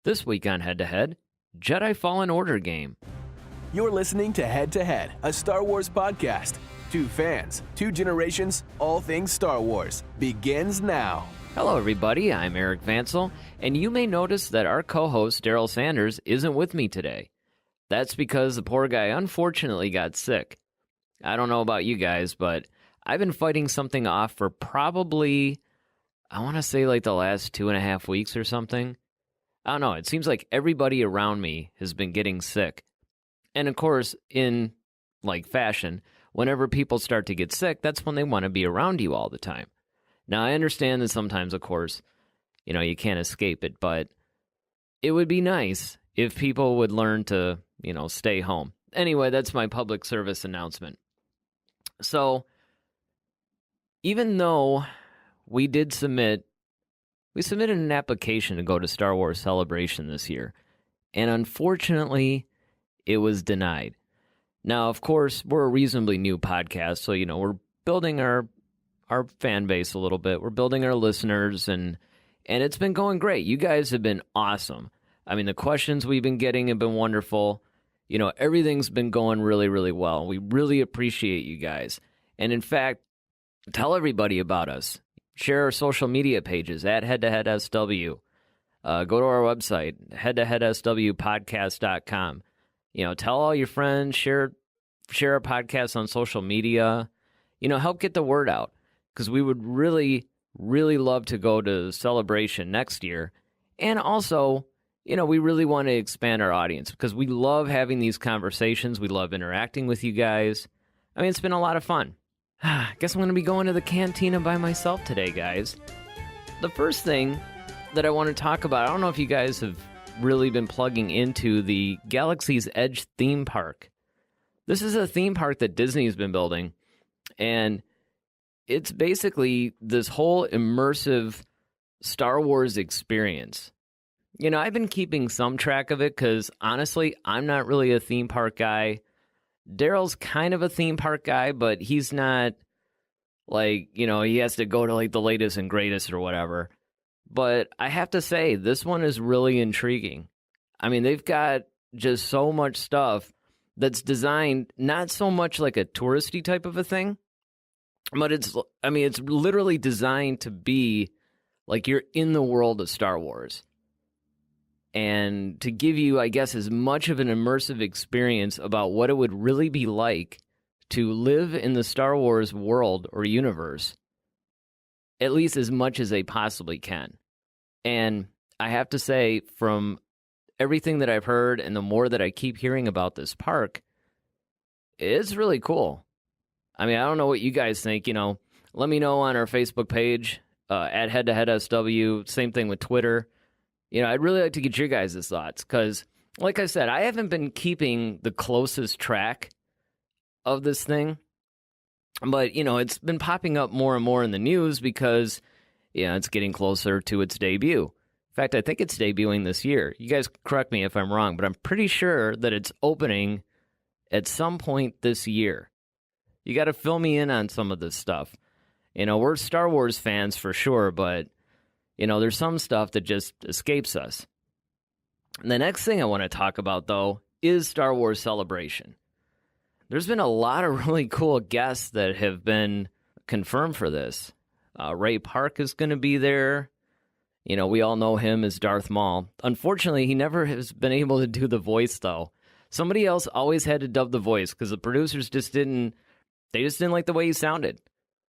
This week on Head to Head, Jedi Fallen Order game. You're listening to Head to Head, a Star Wars podcast. Two fans, two generations, all things Star Wars. Begins now. Hello everybody, I'm Eric Vansel, and you may notice that our co-host Darryl Sanders isn't with me today. That's because the poor guy unfortunately got sick. I don't know about you guys, but I've been fighting something off for probably, I want to say like the last 2.5 weeks or something. I don't know, it seems like everybody around me has been getting sick. And of course, in like fashion, whenever people start to get sick, that's when they want to be around you all the time. Now, I understand that sometimes, of course, you can't escape it, but it would be nice if people would learn to, stay home. Anyway, that's my public service announcement. So, even though we submitted an application to go to Star Wars Celebration this year, and unfortunately, it was denied. Now, of course, we're a reasonably new podcast, so, we're building our fan base a little bit. We're building our listeners, and it's been going great. You guys have been awesome. I mean, the questions we've been getting have been wonderful. Everything's been going really, really well. We really appreciate you guys. And in fact, tell everybody about us. Share our social media pages at headtoheadsw. Go to our website, headtoheadswpodcast.com. Tell all your friends, share our podcast on social media. Help get the word out, because we would really, really love to go to Celebration next year. And also, we really want to expand our audience, because we love having these conversations. We love interacting with you guys. I mean, it's been a lot of fun. I guess I'm going to be going to the Cantina by myself today, guys. The first thing that I want to talk about, I don't know if you guys have really been plugging into the Galaxy's Edge theme park. This is a theme park that Disney's been building, and it's basically this whole immersive Star Wars experience. I've been keeping some track of it because, honestly, I'm not really a theme park guy. Darryl's kind of a theme park guy, but he's not, he has to go to, the latest and greatest or whatever. But I have to say, this one is really intriguing. I mean, they've got just so much stuff that's designed not so much like a touristy type of a thing, but it's literally designed to be like you're in the world of Star Wars. And to give you, I guess, as much of an immersive experience about what it would really be like to live in the Star Wars world or universe, at least as much as they possibly can. And I have to say, from everything that I've heard and the more that I keep hearing about this park, it's really cool. I mean, I don't know what you guys think. Let me know on our Facebook page, at headtoheadsw. Same thing with Twitter. I'd really like to get your guys' thoughts, because, like I said, I haven't been keeping the closest track of this thing. But, it's been popping up more and more in the news because, it's getting closer to its debut. In fact, I think it's debuting this year. You guys correct me if I'm wrong, but I'm pretty sure that it's opening at some point this year. You got to fill me in on some of this stuff. We're Star Wars fans for sure, but, there's some stuff that just escapes us. And the next thing I want to talk about, though, is Star Wars Celebration. There's been a lot of really cool guests that have been confirmed for this. Ray Park is going to be there. We all know him as Darth Maul. Unfortunately, he never has been able to do the voice, though. Somebody else always had to dub the voice because the producers just didn't like the way he sounded.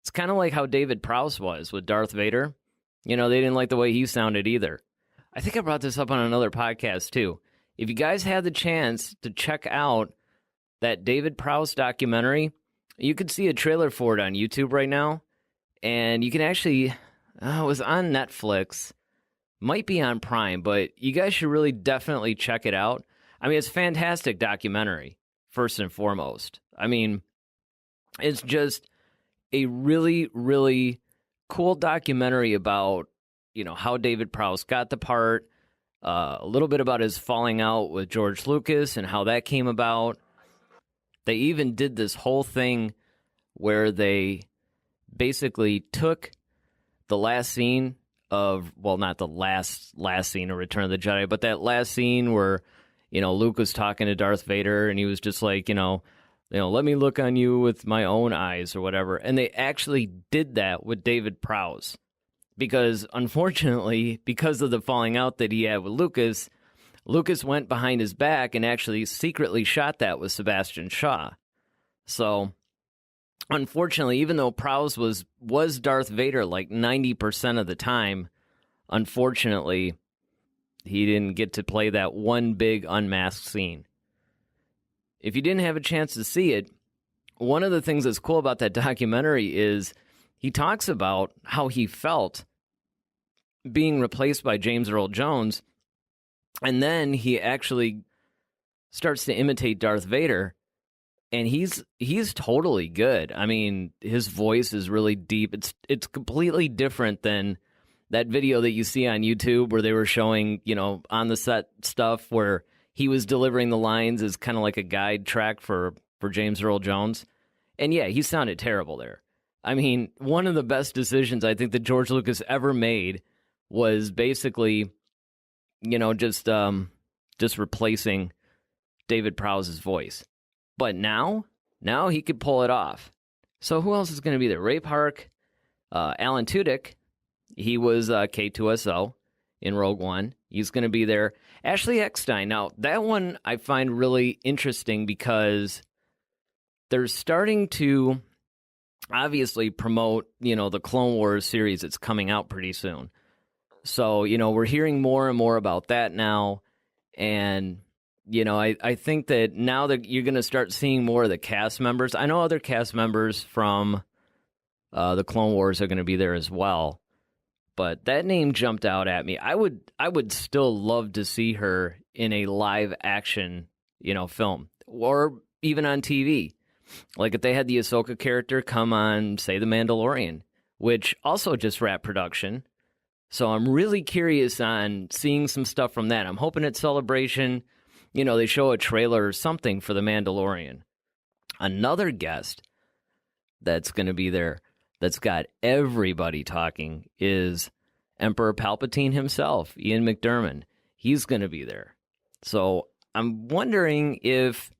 It's kind of like how David Prowse was with Darth Vader. They didn't like the way he sounded either. I think I brought this up on another podcast, too. If you guys had the chance to check out that David Prowse documentary, you could see a trailer for it on YouTube right now. And you can actually, it was on Netflix, might be on Prime, but you guys should really definitely check it out. I mean, it's a fantastic documentary, first and foremost. I mean, it's just a really, really cool documentary about, how David Prowse got the part, a little bit about his falling out with George Lucas and how that came about. They even did this whole thing where they basically took the last scene of, well, not the last scene of Return of the Jedi, but that last scene where, Luke was talking to Darth Vader and he was just like, let me look on you with my own eyes or whatever. And they actually did that with David Prowse because, unfortunately, because of the falling out that he had with Lucas went behind his back and actually secretly shot that with Sebastian Shaw. So, unfortunately, even though Prowse was Darth Vader like 90% of the time, unfortunately, he didn't get to play that one big unmasked scene. If you didn't have a chance to see it, one of the things that's cool about that documentary is he talks about how he felt being replaced by James Earl Jones, and then he actually starts to imitate Darth Vader, and he's totally good. I mean, his voice is really deep. It's completely different than that video that you see on YouTube where they were showing, on the set stuff where he was delivering the lines as kind of like a guide track for James Earl Jones. And yeah, he sounded terrible there. I mean, one of the best decisions I think that George Lucas ever made was basically, just replacing David Prowse's voice. But now he could pull it off. So who else is going to be there? Ray Park, Alan Tudyk. He was K2SO in Rogue One. He's going to be there. Ashley Eckstein. Now, that one I find really interesting because they're starting to obviously promote, the Clone Wars series that's coming out pretty soon. So, we're hearing more and more about that now. And, I think that now that you're going to start seeing more of the cast members. I know other cast members from the Clone Wars are going to be there as well. But that name jumped out at me. I would still love to see her in a live action, film or even on TV. Like if they had the Ahsoka character come on, say, The Mandalorian, which also just wrapped production. So I'm really curious on seeing some stuff from that. I'm hoping at Celebration, they show a trailer or something for The Mandalorian. Another guest that's going to be there that's got everybody talking is Emperor Palpatine himself, Ian McDiarmid. He's going to be there. So I'm wondering if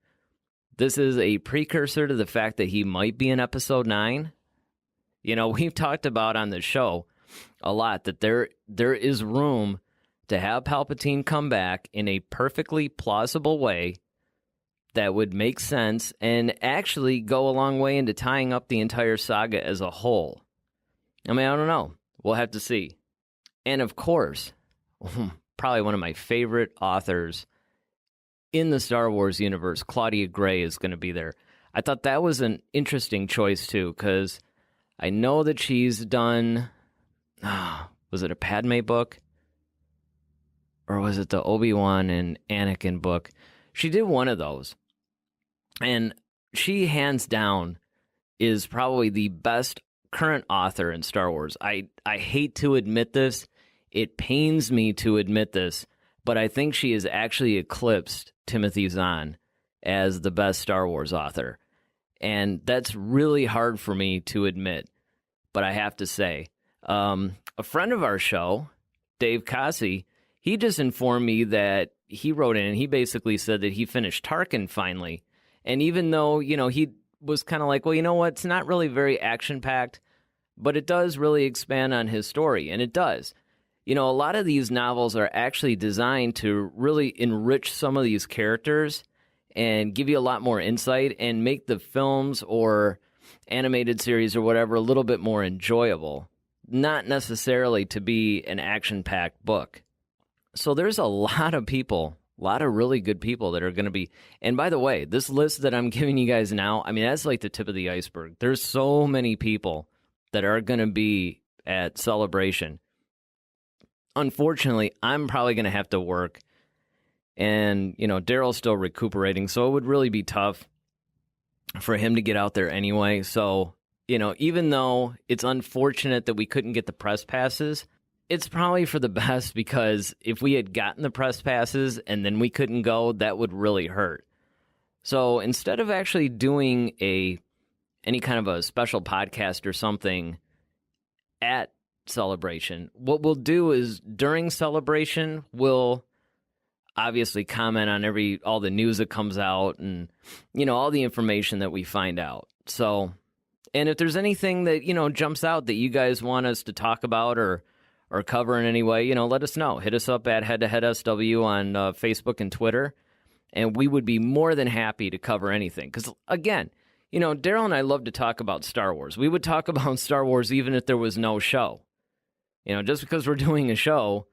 this is a precursor to the fact that he might be in Episode 9. We've talked about on the show a lot that there is room to have Palpatine come back in a perfectly plausible way that would make sense and actually go a long way into tying up the entire saga as a whole. I mean, I don't know. We'll have to see. And of course, probably one of my favorite authors in the Star Wars universe, Claudia Gray, is going to be there. I thought that was an interesting choice, too, because I know that she's done... was it a Padme book? Or was it the Obi-Wan and Anakin book? She did one of those. And she, hands down, is probably the best current author in Star Wars. I hate to admit this. It pains me to admit this. But I think she has actually eclipsed Timothy Zahn as the best Star Wars author. And that's really hard for me to admit. But I have to say, a friend of our show, Dave Cossey, he just informed me that he wrote in and he basically said that he finished Tarkin finally. And even though, he was kind of like, well, you know what? It's not really very action-packed, but it does really expand on his story. And it does. A lot of these novels are actually designed to really enrich some of these characters and give you a lot more insight and make the films or animated series or whatever a little bit more enjoyable. Not necessarily to be an action-packed book. So there's a lot of people, a lot of really good people that are going to be... And by the way, this list that I'm giving you guys now, I mean, that's like the tip of the iceberg. There's so many people that are going to be at Celebration. Unfortunately, I'm probably going to have to work. And, Darryl's still recuperating, so it would really be tough for him to get out there anyway. So, even though it's unfortunate that we couldn't get the press passes, it's probably for the best because if we had gotten the press passes and then we couldn't go, that would really hurt. So instead of actually doing any kind of a special podcast or something at Celebration. What we'll do is during Celebration, we'll obviously comment on all the news that comes out and, all the information that we find out. So, and if there's anything that, jumps out that you guys want us to talk about or cover in any way, let us know. Hit us up at Head to Head SW on Facebook and Twitter, and we would be more than happy to cover anything. Because, again, Darryl and I love to talk about Star Wars. We would talk about Star Wars even if there was no show. Just because we're doing a show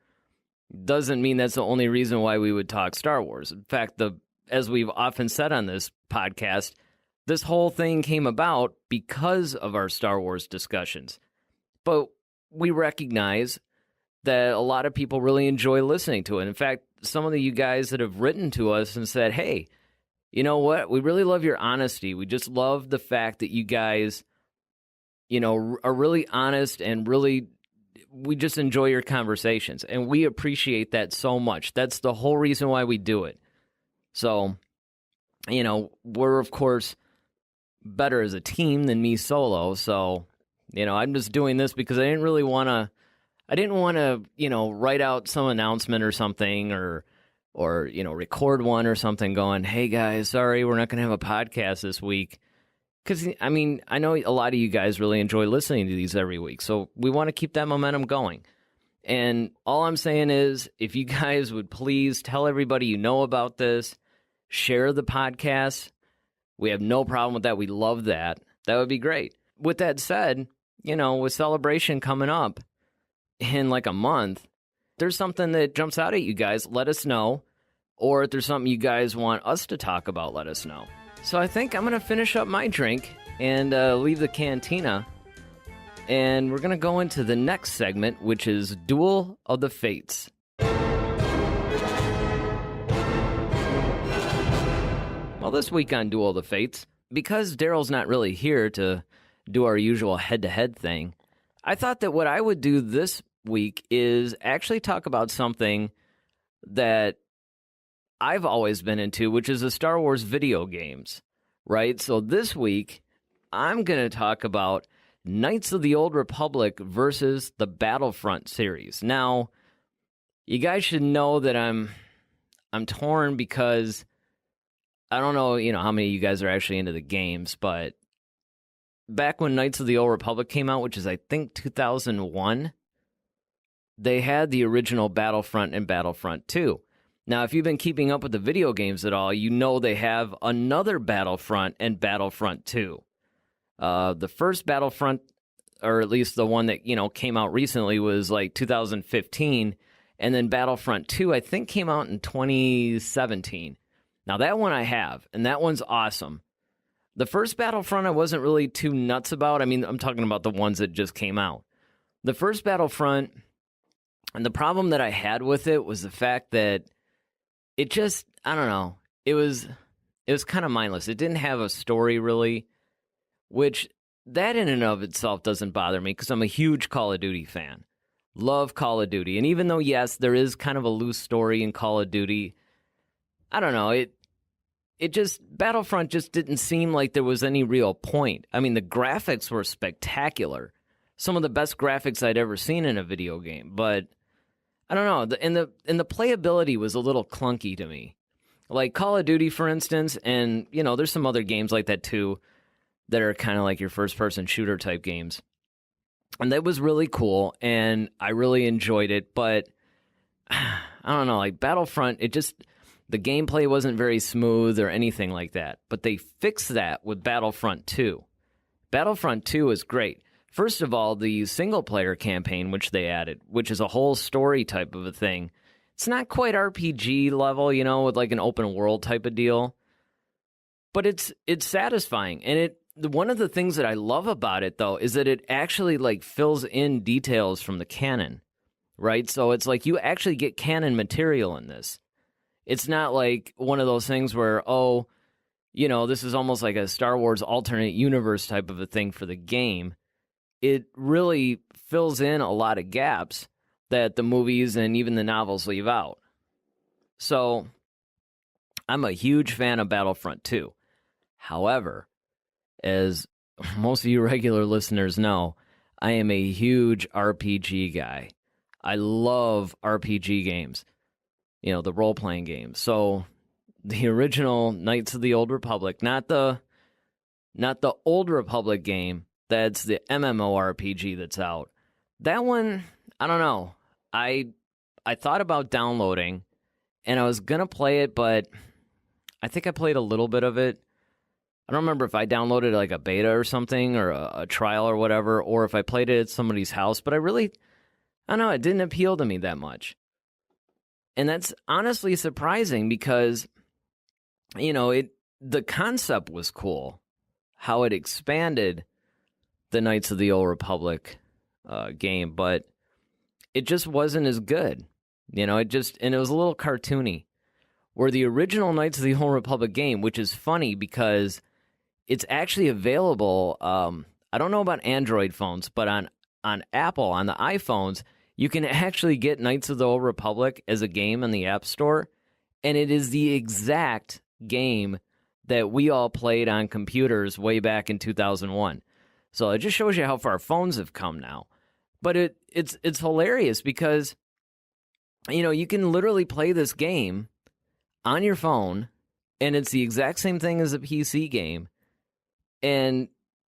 doesn't mean that's the only reason why we would talk Star Wars. In fact, as we've often said on this podcast, this whole thing came about because of our Star Wars discussions. But we recognize that a lot of people really enjoy listening to it. In fact, some of you guys that have written to us and said, hey, you know what? We really love your honesty. We just love the fact that you guys, are really honest and really, we just enjoy your conversations. And we appreciate that so much. That's the whole reason why we do it. So, we're, of course, better as a team than me solo. So, I'm just doing this because I didn't want to, write out some announcement or something or record one or something going, hey guys, sorry, we're not going to have a podcast this week. Because, I know a lot of you guys really enjoy listening to these every week. So we want to keep that momentum going. And all I'm saying is, if you guys would please tell everybody you know about this, share the podcast. We have no problem with that. We love that. That would be great. With that said, with Celebration coming up in like a month, there's something that jumps out at you guys, let us know. Or if there's something you guys want us to talk about, let us know. So I think I'm going to finish up my drink and leave the Cantina. And we're going to go into the next segment, which is Duel of the Fates. Well, this week on Duel of the Fates, because Darryl's not really here to do our usual head-to-head thing, I thought that what I would do this week is actually talk about something that I've always been into, which is the Star Wars video games, right? So this week, I'm going to talk about Knights of the Old Republic versus the Battlefront series. Now, you guys should know that I'm torn because I don't know, how many of you guys are actually into the games, but back when Knights of the Old Republic came out, which is, I think, 2001, they had the original Battlefront and Battlefront 2. Now, if you've been keeping up with the video games at all, you know they have another Battlefront and Battlefront 2. The first Battlefront, or at least the one that, came out recently, was like 2015. And then Battlefront 2, I think, came out in 2017. Now, that one I have, and that one's awesome. The first Battlefront I wasn't really too nuts about. I'm talking about the ones that just came out. The first Battlefront, and the problem that I had with it was the fact that it just, I don't know, it was kind of mindless. It didn't have a story, really, which that in and of itself doesn't bother me because I'm a huge Call of Duty fan. Love Call of Duty. And even though, yes, there is kind of a loose story in Call of Duty, I don't know, Battlefront just didn't seem like there was any real point. The graphics were spectacular. Some of the best graphics I'd ever seen in a video game, but I don't know, and the playability was a little clunky to me. Like Call of Duty, for instance, and, there's some other games like that too that are kind of like your first-person shooter type games. And that was really cool, and I really enjoyed it, but I don't know, like Battlefront, the gameplay wasn't very smooth or anything like that. But they fixed that with Battlefront 2. Battlefront 2 is great. First of all, the single-player campaign, which they added, which is a whole story type of a thing. It's not quite RPG level, with like an open world type of deal. But it's satisfying. And one of the things that I love about it, though, is that it actually like fills in details from the canon, right? So it's like you actually get canon material in this. It's not like one of those things where, this is almost like a Star Wars alternate universe type of a thing for the game. It really fills in a lot of gaps that the movies and even the novels leave out. So I'm a huge fan of Battlefront 2. However, as most of you regular listeners know, I am a huge RPG guy. I love RPG games, the role-playing games. So the original Knights of the Old Republic, not the Old Republic game, that's the MMORPG that's out. That one, I don't know. I thought about downloading, and I was going to play it, but I think I played a little bit of it. I don't remember if I downloaded like a beta or something, or a trial or whatever, or if I played it at somebody's house, but I don't know, it didn't appeal to me that much. And that's honestly surprising because, the concept was cool, how it expanded the Knights of the Old Republic game, but it just wasn't as good. And it was a little cartoony. Where the original Knights of the Old Republic game, which is funny because it's actually available, I don't know about Android phones, but on Apple, on the iPhones, you can actually get Knights of the Old Republic as a game in the App Store, and it is the exact game that we all played on computers way back in 2001. So it just shows you how far phones have come now. But it's hilarious because, you can literally play this game on your phone, and it's the exact same thing as a PC game. And,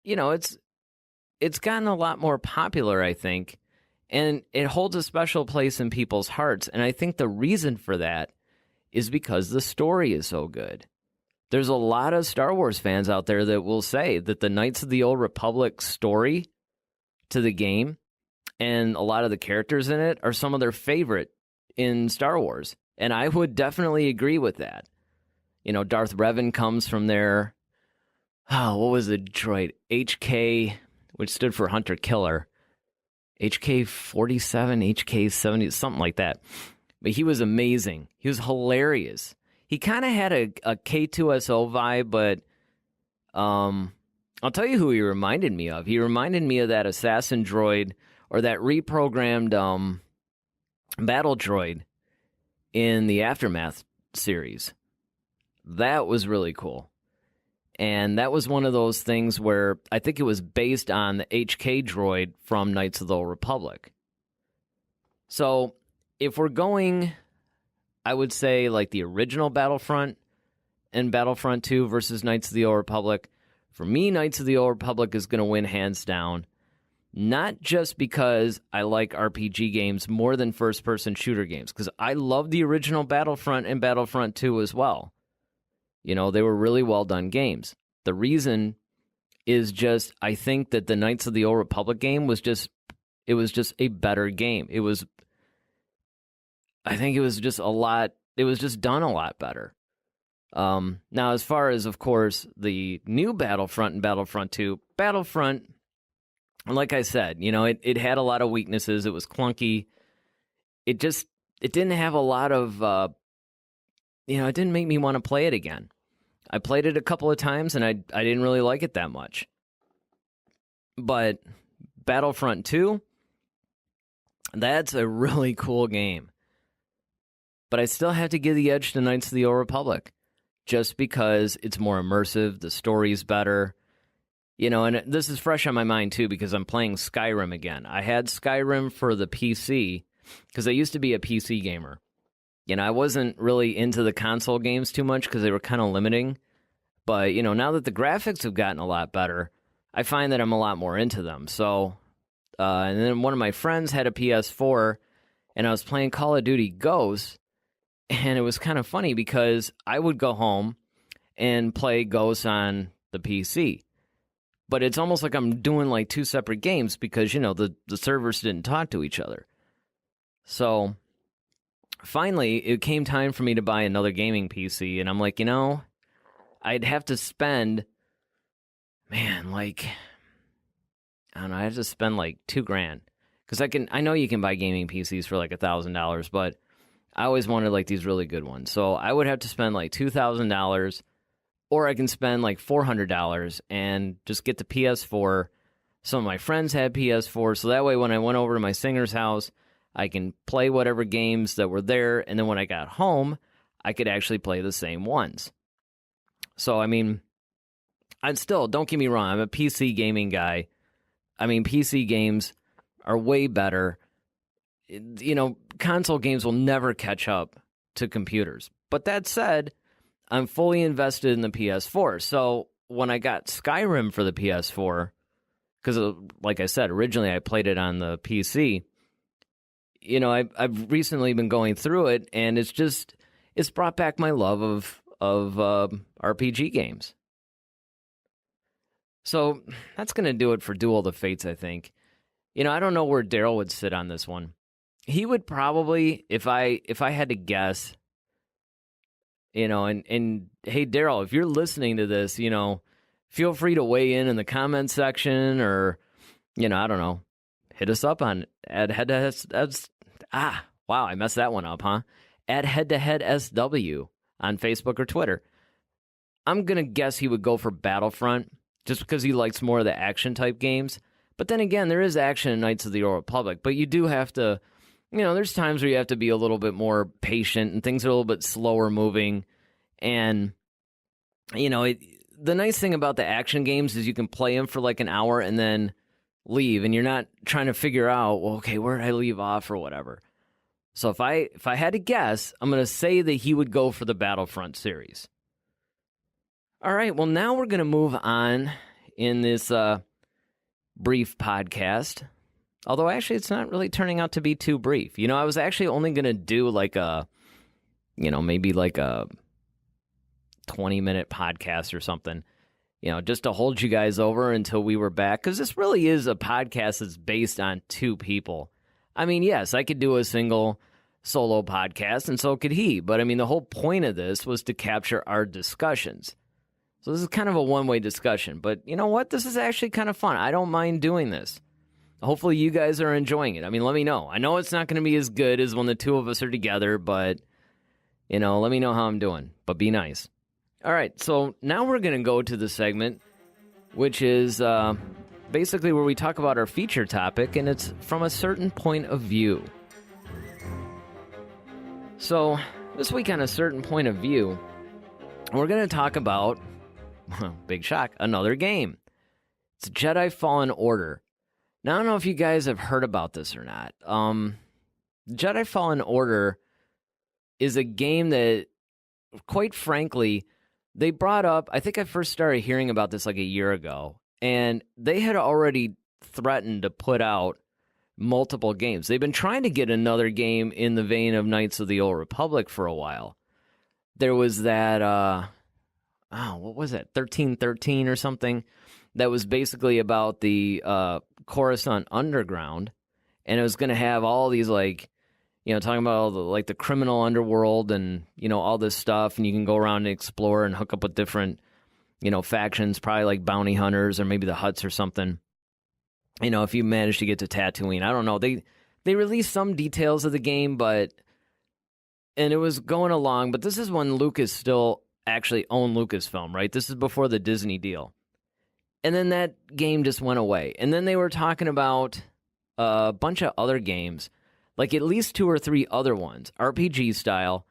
it's gotten a lot more popular, I think, and it holds a special place in people's hearts. And I think the reason for that is because the story is so good. There's a lot of Star Wars fans out there that will say that the Knights of the Old Republic story to the game and a lot of the characters in it are some of their favorite in Star Wars. And I would definitely agree with that. Darth Revan comes from there. Oh, what was the droid? HK, which stood for Hunter Killer. HK-47, HK-70, something like that. But he was amazing. He was hilarious. He kind of had a K2SO vibe, but I'll tell you who he reminded me of. He reminded me of that assassin droid or that reprogrammed battle droid in the Aftermath series. That was really cool. And that was one of those things where I think it was based on the HK droid from Knights of the Old Republic. So if we're going, I would say like the original Battlefront and Battlefront 2 versus Knights of the Old Republic. For me, Knights of the Old Republic is going to win hands down. Not just because I like RPG games more than first-person shooter games, because I love the original Battlefront and Battlefront 2 as well. They were really well-done games. The reason is just, I think that the Knights of the Old Republic game was just a better game. I think it was just done a lot better. Now, as far as, of course, the new Battlefront and Battlefront 2, Battlefront, like I said, it had a lot of weaknesses. It was clunky. It didn't have a lot of, it didn't make me want to play it again. I played it a couple of times, and I didn't really like it that much. But Battlefront 2, that's a really cool game. But I still have to give the edge to Knights of the Old Republic, just because it's more immersive, the story's better. And this is fresh on my mind, too, because I'm playing Skyrim again. I had Skyrim for the PC, because I used to be a PC gamer. I wasn't really into the console games too much, because they were kind of limiting. But, now that the graphics have gotten a lot better, I find that I'm a lot more into them. So, and then one of my friends had a PS4, and I was playing Call of Duty Ghosts, and it was kind of funny, because I would go home and play Ghosts on the PC. But it's almost like I'm doing like two separate games because, the servers didn't talk to each other. So finally, it came time for me to buy another gaming PC. And I'm like, I'd have to spend, I don't know, I have to spend like $2,000. Because I know you can buy gaming PCs for like $1,000, but I always wanted like these really good ones. So I would have to spend like $2,000. Or I can spend like $400 and just get the PS4. Some of my friends had PS4, so that way when I went over to my singer's house, I can play whatever games that were there, and then when I got home, I could actually play the same ones. So, I'd still, don't get me wrong, I'm a PC gaming guy. I mean, PC games are way better. Console games will never catch up to computers. But that said, I'm fully invested in the PS4. So when I got Skyrim for the PS4, because like I said, originally I played it on the PC, I've recently been going through it, and it's brought back my love of RPG games. So that's going to do it for Duel of the Fates, I think. I don't know where Darryl would sit on this one. He would probably, if I had to guess, and hey, Darryl, if you're listening to this, feel free to weigh in the comment section, or, I don't know, hit us up on at head to head. Wow, I messed that one up, huh? At head to head SW on Facebook or Twitter. I'm going to guess he would go for Battlefront just because he likes more of the action type games. But then again, there is action in Knights of the Old Republic, but you do have to, there's times where you have to be a little bit more patient and things are a little bit slower moving. And, the nice thing about the action games is you can play them for like an hour and then leave, and you're not trying to figure out, well, okay, where did I leave off or whatever. So if I had to guess, I'm going to say that he would go for the Battlefront series. All right, well, now we're going to move on in this brief podcast. Although, actually, it's not really turning out to be too brief. I was actually only going to do like maybe like a 20-minute podcast or something, just to hold you guys over until we were back. Because this really is a podcast that's based on two people. I mean, yes, I could do a single solo podcast, and so could he. But, I mean, the whole point of this was to capture our discussions. So this is kind of a one-way discussion. But you know what? This is actually kind of fun. I don't mind doing this. Hopefully you guys are enjoying it. I mean, let me know. I know it's not going to be as good as when the two of us are together, but, let me know how I'm doing. But be nice. All right, so now we're going to go to the segment, which is basically where we talk about our feature topic, and it's from a certain point of view. So this week on A Certain Point of View, we're going to talk about, big shock, another game. It's Jedi Fallen Order. Now, I don't know if you guys have heard about this or not. Jedi Fallen Order is a game that, quite frankly, they brought up. I think I first started hearing about this like a year ago, and they had already threatened to put out multiple games. They've been trying to get another game in the vein of Knights of the Old Republic for a while. There was that, what was it, 1313 or something, that was basically about the Coruscant Underground, and it was going to have all these, like, talking about all the criminal underworld and, all this stuff, and you can go around and explore and hook up with different, factions, probably like bounty hunters or maybe the Hutts or something. If you manage to get to Tatooine, I don't know. They released some details of the game, and it was going along, but this is when Lucas still actually owned Lucasfilm, right? This is before the Disney deal. And then that game just went away. And then they were talking about a bunch of other games, like at least 2 or 3 other ones, RPG style,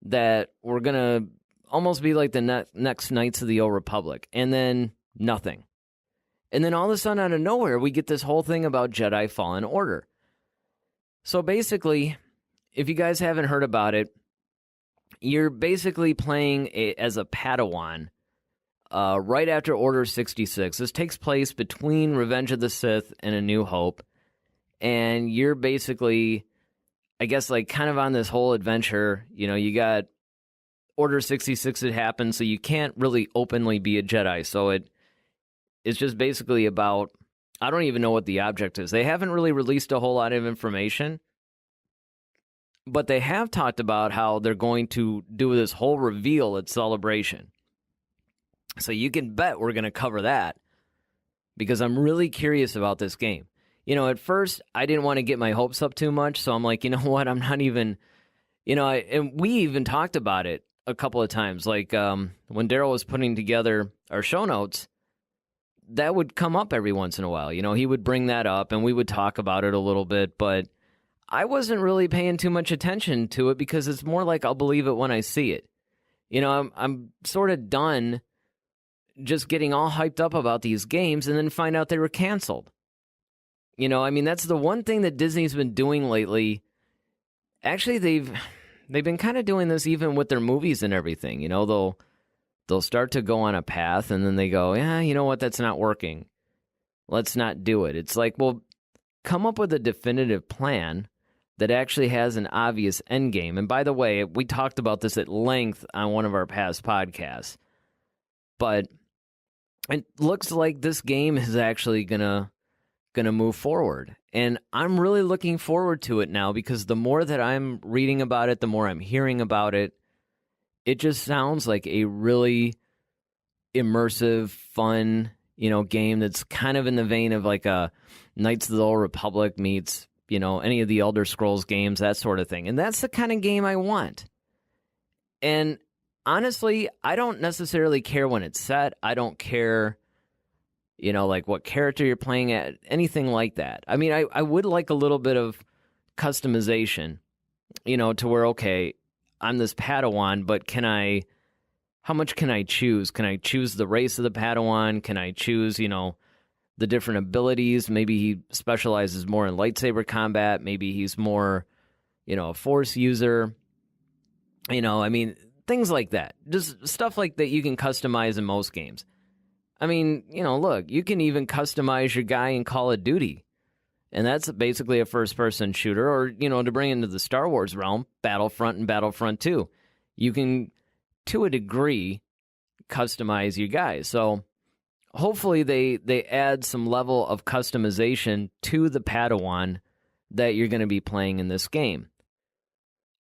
that were going to almost be like the next Knights of the Old Republic. And then nothing. And then all of a sudden, out of nowhere, we get this whole thing about Jedi Fallen Order. So basically, if you guys haven't heard about it, you're basically playing as a Padawan right after Order 66. This takes place between Revenge of the Sith and A New Hope. And you're basically, I guess, like kind of on this whole adventure. You got Order 66 that happened, so you can't really openly be a Jedi. So it's just basically about, I don't even know what the object is. They haven't really released a whole lot of information, but they have talked about how they're going to do this whole reveal at Celebration. So you can bet we're going to cover that, because I'm really curious about this game. At first, I didn't want to get my hopes up too much, so I'm like, you know what, I'm not even, and we even talked about it a couple of times, like when Darryl was putting together our show notes, that would come up every once in a while. He would bring that up, and we would talk about it a little bit, but I wasn't really paying too much attention to it, because it's more like I'll believe it when I see it. I'm sort of done just getting all hyped up about these games and then find out they were canceled. You know, I mean, that's the one thing that Disney's been doing lately. Actually, they've been kind of doing this even with their movies and everything. You know, they'll start to go on a path and then they go, yeah, you know what, that's not working. Let's not do it. It's like, well, come up with a definitive plan that actually has an obvious end game. And by the way, we talked about this at length on one of our past podcasts. But it looks like this game is actually gonna move forward. And I'm really looking forward to it now because the more that I'm reading about it, the more I'm hearing about it, it just sounds like a really immersive, fun, game that's kind of in the vein of like a Knights of the Old Republic meets, any of the Elder Scrolls games, that sort of thing. And that's the kind of game I want. And honestly, I don't necessarily care when it's set. I don't care, like what character you're playing at, anything like that. I mean, I would like a little bit of customization, to where, okay, I'm this Padawan, but how much can I choose? Can I choose the race of the Padawan? Can I choose, the different abilities? Maybe he specializes more in lightsaber combat. Maybe he's more, a Force user. I mean, things like that. Just stuff like that you can customize in most games. I mean, look, you can even customize your guy in Call of Duty. And that's basically a first-person shooter. Or, to bring into the Star Wars realm, Battlefront and Battlefront 2. You can, to a degree, customize your guys. So hopefully they add some level of customization to the Padawan that you're going to be playing in this game.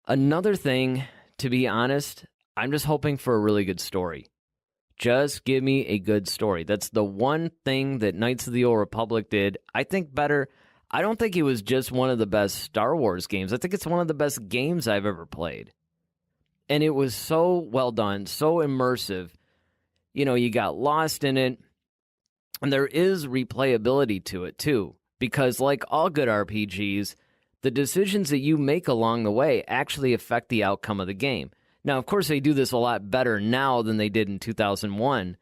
Another thing, to be honest, I'm just hoping for a really good story. Just give me a good story. That's the one thing that Knights of the Old Republic did, I think, better. I don't think it was just one of the best Star Wars games. I think it's one of the best games I've ever played. And it was so well done, so immersive. You got lost in it. And there is replayability to it, too. Because like all good RPGs, the decisions that you make along the way actually affect the outcome of the game. Now, of course, they do this a lot better now than they did in 2001,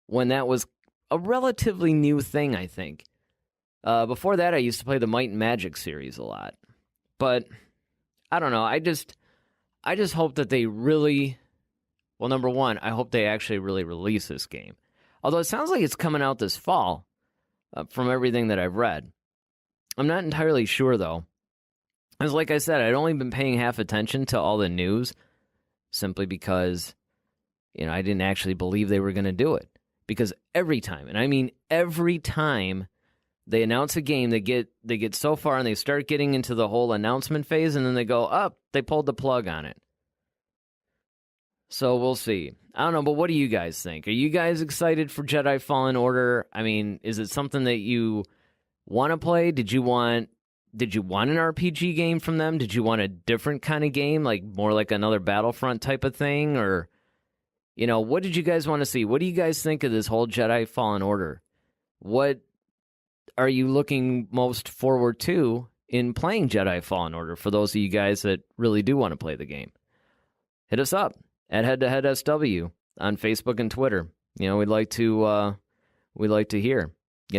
when that was a relatively new thing, I think. Before that, I used to play the Might and Magic series a lot. But, I don't know, I just hope that they really... Well, number one, I hope they actually really release this game. Although it sounds like it's coming out this fall, from everything that I've read. I'm not entirely sure, though. As like I said, I'd only been paying half attention to all the news, simply because, I didn't actually believe they were going to do it. Because every time, and I mean every time, they announce a game, they get so far and they start getting into the whole announcement phase, and then they go, they pulled the plug on it. So we'll see. I don't know, but what do you guys think? Are you guys excited for Jedi Fallen Order? I mean, is it something that you want to play? Did you want an RPG game from them? Did you want a different kind of game, like more like another Battlefront type of thing? Or, what did you guys want to see? What do you guys think of this whole Jedi Fallen Order? What are you looking most forward to in playing Jedi Fallen Order for those of you guys that really do want to play the game? Hit us up at Head to Head SW on Facebook and Twitter. We'd like to hear,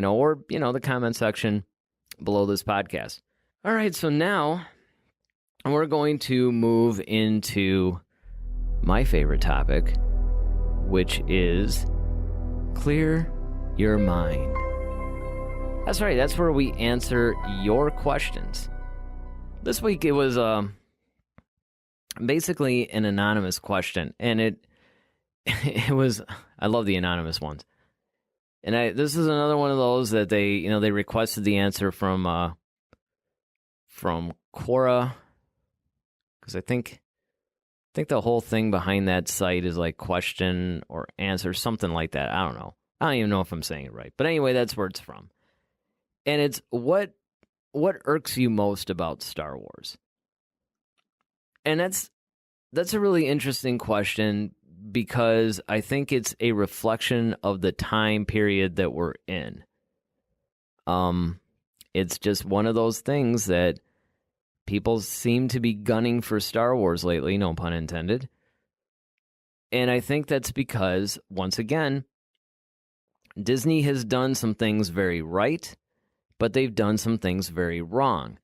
or, the comment section below this podcast. All right, so now we're going to move into my favorite topic, which is clear your mind. That's right, that's where we answer your questions. This week it was basically an anonymous question, and it was, I love the anonymous ones. And this is another one of those that they requested the answer from Quora, because I think the whole thing behind that site is like question or answer, something like that. I don't know. I don't even know if I'm saying it right. But anyway, that's where it's from. And it's what irks you most about Star Wars? And that's a really interesting question, because I think it's a reflection of the time period that we're in. It's just one of those things that people seem to be gunning for Star Wars lately, no pun intended. And I think that's because, once again, Disney has done some things very right. but they've done some things very wrong.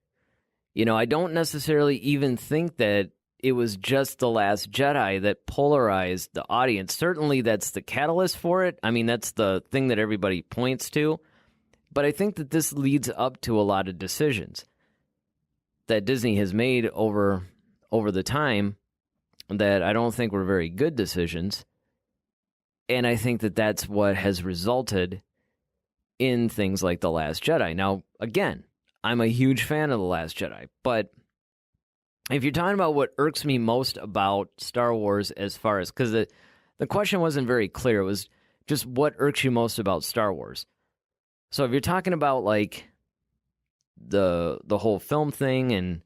I don't necessarily even think that it was just The Last Jedi that polarized the audience. Certainly that's the catalyst for it. I mean, that's the thing that everybody points to. But I think that this leads up to a lot of decisions that Disney has made over the time that I don't think were very good decisions. And I think that that's what has resulted in things like The Last Jedi. Now, again, I'm a huge fan of The Last Jedi, but if you're talking about what irks me most about Star Wars as far as, because the question wasn't very clear, it was just what irks you most about Star Wars. So if you're talking about like the whole film thing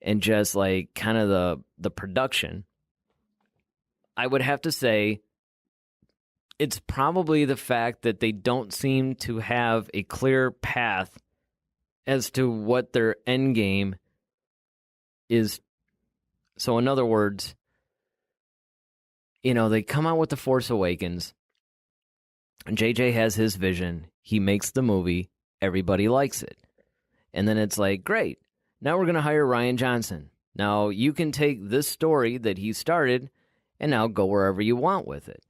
and just like kind of the production, I would have to say it's probably the fact that they don't seem to have a clear path as to what their end game is. So in other words, they come out with The Force Awakens, and JJ has his vision, he makes the movie, everybody likes it. And then it's like, great, now we're going to hire Rian Johnson. Now you can take this story that he started and now go wherever you want with it.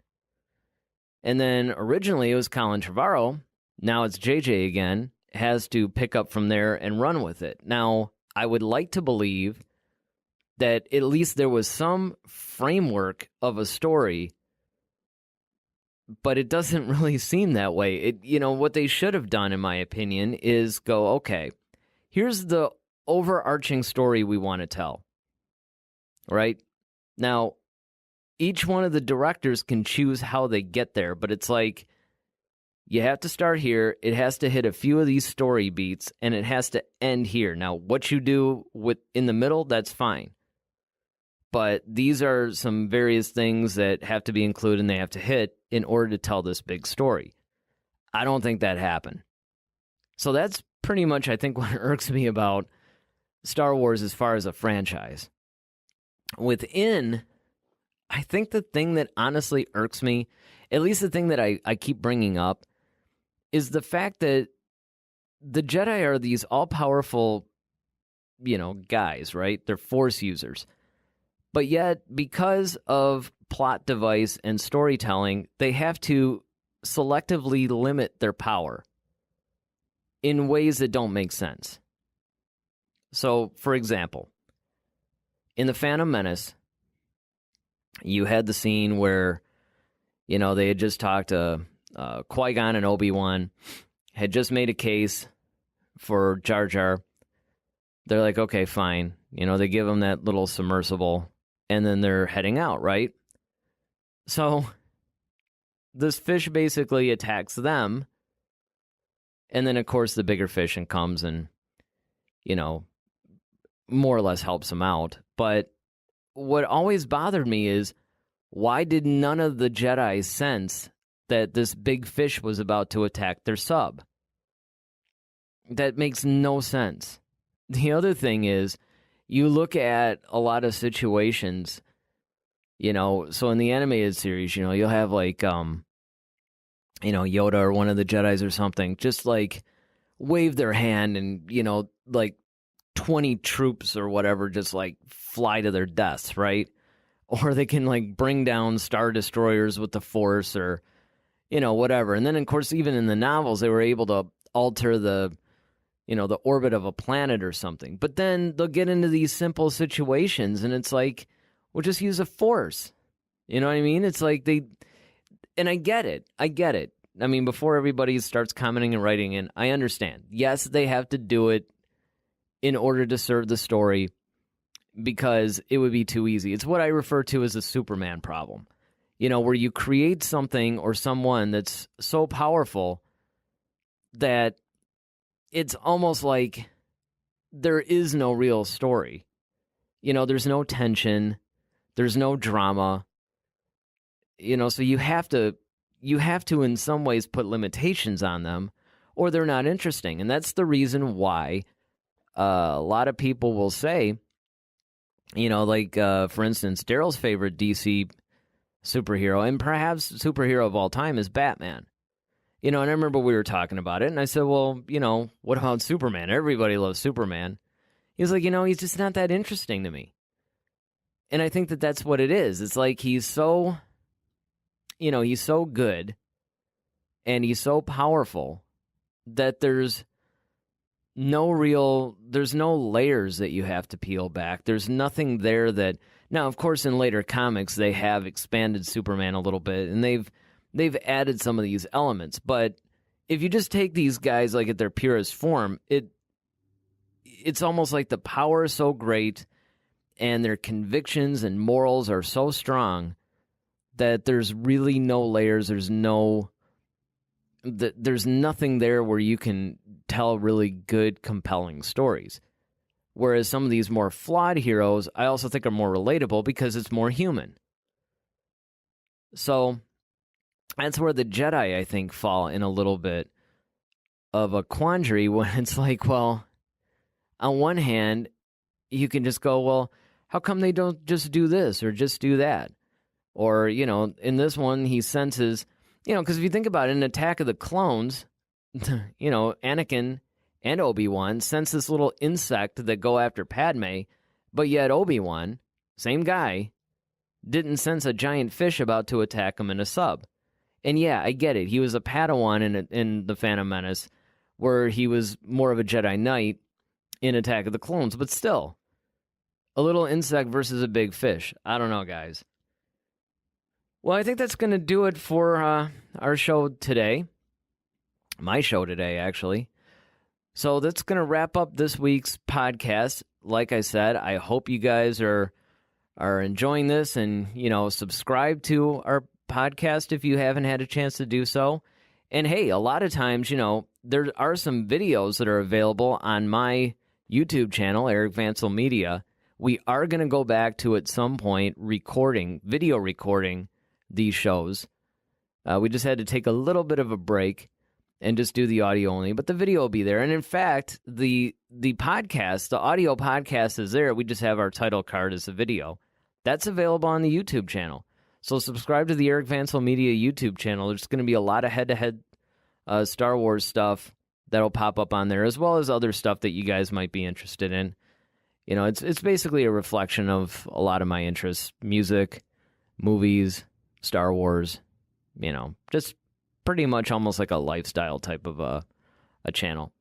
And then originally it was Colin Trevorrow, now it's JJ again, has to pick up from there and run with it. Now, I would like to believe that at least there was some framework of a story, but it doesn't really seem that way. What they should have done, in my opinion, is go, okay, here's the overarching story we want to tell, right? Now, each one of the directors can choose how they get there, but it's like, you have to start here, it has to hit a few of these story beats, and it has to end here. Now, what you do in the middle, that's fine. But these are some various things that have to be included and they have to hit in order to tell this big story. I don't think that happened. So that's pretty much, I think, what irks me about Star Wars as far as a franchise. Within, I think the thing that honestly irks me, at least the thing that I keep bringing up, is the fact that the Jedi are these all-powerful, guys, right? They're Force users. But yet, because of plot device and storytelling, they have to selectively limit their power in ways that don't make sense. So, for example, in The Phantom Menace, you had the scene where, they had just talked to Qui-Gon and Obi-Wan, had just made a case for Jar Jar. They're like, okay, fine. They give him that little submersible, and then they're heading out, right? So this fish basically attacks them, and then, of course, the bigger fish comes and, more or less helps them out. But what always bothered me is, why did none of the Jedi sense that this big fish was about to attack their sub? That makes no sense. The other thing is, you look at a lot of situations, so in the animated series, you'll have like, Yoda or one of the Jedis or something, just like wave their hand and, like 20 troops or whatever just like fly to their deaths, right? Or they can like bring down Star Destroyers with the Force or, whatever. And then, of course, even in the novels, they were able to alter the orbit of a planet or something. But then they'll get into these simple situations, and it's like, we'll just use a Force. You know what I mean? It's like and I get it. I mean, before everybody starts commenting and writing in, I understand. Yes, they have to do it in order to serve the story because it would be too easy. It's what I refer to as a Superman problem. Where you create something or someone that's so powerful that it's almost like there is no real story. There's no tension. There's no drama. So you have to in some ways put limitations on them or they're not interesting. And that's the reason why a lot of people will say, for instance, Darryl's favorite DC superhero and perhaps superhero of all time is Batman. And I remember we were talking about it, and I said, well, what about Superman? Everybody loves Superman. He's like, he's just not that interesting to me. And I think that that's what it is. It's like he's so, he's so good, and he's so powerful that there's no layers that you have to peel back. There's nothing there that, now, of course, in later comics, they have expanded Superman a little bit, and they've added some of these elements. But if you just take these guys like at their purest form, it's almost like the power is so great and their convictions and morals are so strong that there's really no layers. There's nothing there where you can tell really good, compelling stories. Whereas some of these more flawed heroes, I also think are more relatable because it's more human. So that's where the Jedi, I think, fall in a little bit of a quandary when it's like, well, on one hand, you can just go, well, how come they don't just do this or just do that? Or, in this one, he senses, because if you think about it, in Attack of the Clones, Anakin and Obi-Wan sense this little insect that go after Padme, but yet Obi-Wan, same guy, didn't sense a giant fish about to attack him in a sub. And yeah, I get it. He was a Padawan in The Phantom Menace, where he was more of a Jedi Knight in Attack of the Clones, but still, a little insect versus a big fish. I don't know, guys. Well, I think that's going to do it for our show today. My show today, actually. So that's going to wrap up this week's podcast. Like I said, I hope you guys are enjoying this and, subscribe to our podcast if you haven't had a chance to do so. And hey, a lot of times, there are some videos that are available on my YouTube channel, Eric Vansel Media. We are going to go back to at some point video recording these shows. We just had to take a little bit of a break and just do the audio only, but the video will be there. And in fact, the podcast, the audio podcast is there. We just have our title card as a video. That's available on the YouTube channel. So subscribe to the Eric Vansel Media YouTube channel. There's going to be a lot of head-to-head Star Wars stuff that'll pop up on there, as well as other stuff that you guys might be interested in. It's basically a reflection of a lot of my interests: music, movies, Star Wars, just pretty much almost like a lifestyle type of a channel.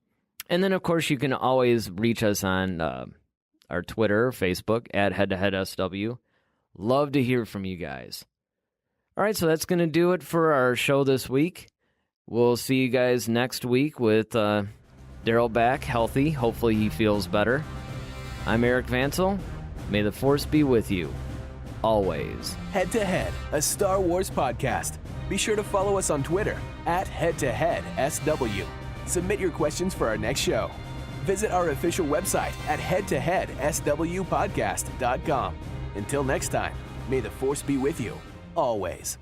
And then, of course, you can always reach us on our Twitter, Facebook, at HeadToHeadSW. Love to hear from you guys. All right, so that's going to do it for our show this week. We'll see you guys next week with Darryl back, healthy. Hopefully he feels better. I'm Eric Vansel. May the Force be with you, always. Head to Head, a Star Wars podcast. Be sure to follow us on Twitter, at HeadToHeadSW. Submit your questions for our next show. Visit our official website at headtoheadswpodcast.com. Until next time, may the Force be with you, always.